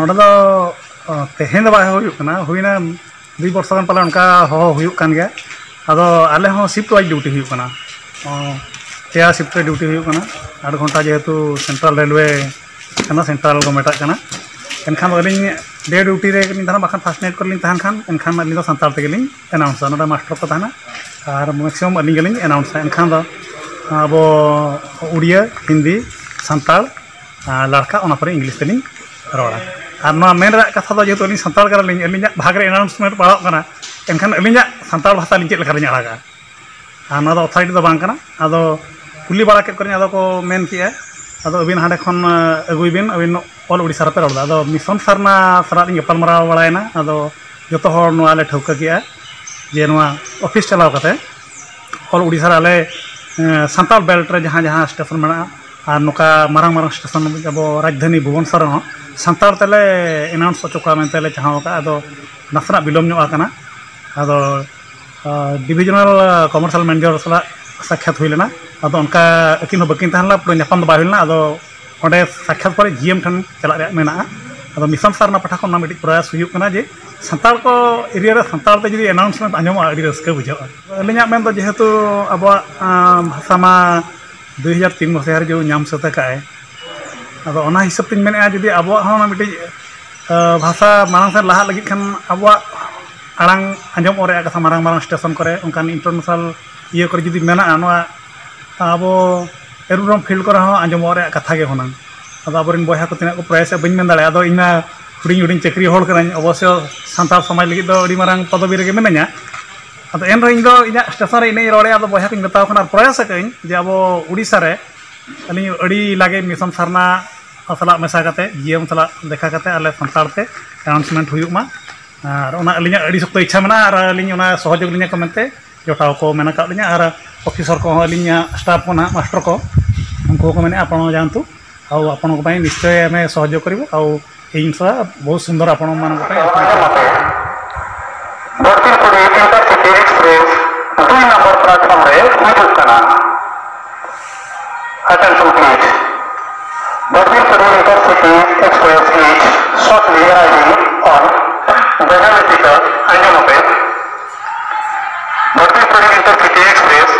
नोडे दो तेहें दो बाय हुईना 2 वर्ष गान पाले उनका हुयुक कान गया अदो आले हो शिफ्ट वाइज ड्यूटी हुयुक काना पेया शिफ्ट ड्यूटी हुयुक काना 8 घंटा जेहेतु सेंट्रल रेलवे काना सेंट्रल को मेटा काना एनखान अलिंग डे ड्यूटी रे निधान बाखान फास्ट नाइट कर लिंग तहन खान एनखान अलिंग दो संताल ते गेलिंग अनाउंस नोडे मास्टर को तहना और मैक्सिमम अलिंग गेलिंग अनाउंस एनखान दो अब उड़िया हिंदी संताल लड़का ओना पर इंग्लिश तेलिंग रोड़ा और ना मेन कथा दो जेहेतु अलिंग संताल करलिंग अलिंग भाग रे अनाउंसमेंट पढ़ाओ काना एनखान अलिंग संताल भाषा लिंग चेक लेखा लिंग आड़ागा और ना दो अथॉरिटी दो बांग काना अदो कुली बाड़ा केद करिंग अदो को मेन किया अदो अबिन हांडे खन अगुइबिन अबिन ऑल उड़ीसा रे पे रोड़ा अदो मिशन सरना सरा लिंग गपालमाराव बाड़ायना अदो जतो हर नोआ ले ठौका किया जे नोआ ऑफिस चलाव कते ऑल उड़ीसा रे आले संताल बेल्ट रे जहां जहां स्टेशन मेना और नोका मारंग मारंग स्टेशन अब राजधानी भुवनेश्वर हो संताल तेले अनाउंस अचोका मेनते ले चाहवा का अदो नासना बिलोम ᱧᱚᱜ आकना अदो डिविजनल कमर्शियल मैनेजर सला साक्षात हुई लेना अदो उनका अकिन बकिन तहला पूरा ᱧᱟᱯᱟᱢ ᱫᱚ ᱵᱟᱭ ᱦᱩᱭ ᱞᱮᱱᱟ अदो ओंडे साक्षात पर जीएम ठन चला रे मेना अदो मिशन सरना पठा को ना मिटी प्रयास हुयुक कना जे संताल को एरिया रे संताल ते जदि अनाउंसमेंट आंजोमा अडी रस्का बुझावा अलिंगा मेन दो जेहेतु अबवा भाषा मा 2003 मसीहा रे जो नाम सता काए अदो ओना हिसाब तिन मेने जदि अबवा होना मिटी भाषा मारंग से लाहा लगी खान अबवा आड़ांग आंजोम ओरे कथा मारंग मारंग स्टेशन करे उनकान इंटरनेशनल इये करे जदि मेना नोआ अबो एरुरम फील्ड करे हो आंजोम ओरे कथा गे होना अदो अबरिन बयहा को तिना को प्रयास बइन मेन दाड़े अदो इना हुडिंग हुडिंग चक्री होल कराኝ अवश्य संताल समाज लगी दो अडी मारंग पदवी रे मेना냐 अदो एन रे इनो इना स्टेशन रे इने रोड़े अदो बयहा को बताव खाना प्रयास कइኝ जे अबो उड़ीसा रे अली अड़ी लागे मिशन सरना सला मेसा करते जीएम सला देखा करते आले संताल ते अनाउंसमेंट हुयुक मा और ओना अलिंगा अड़ी सख्त इच्छा मेना और अलिंग ओना सहयोग लिंगा को मेनते जोटाव को मेना का लिंगा और ऑफिसर को अलिंगा स्टाफ को ना मास्टर को उनको को मेने आपण जानतु आउ आपण को पई निश्चय हमें सहयोग करिवो आउ ए जिनसा बहुत सुंदर आपण मान को पई Bhartipuri intercity express 2 number platform रे हिजुक कना attention please Bhartipuri intercity express is shortly arriving on Behavior Anjomope Bhartipuri Intercity Express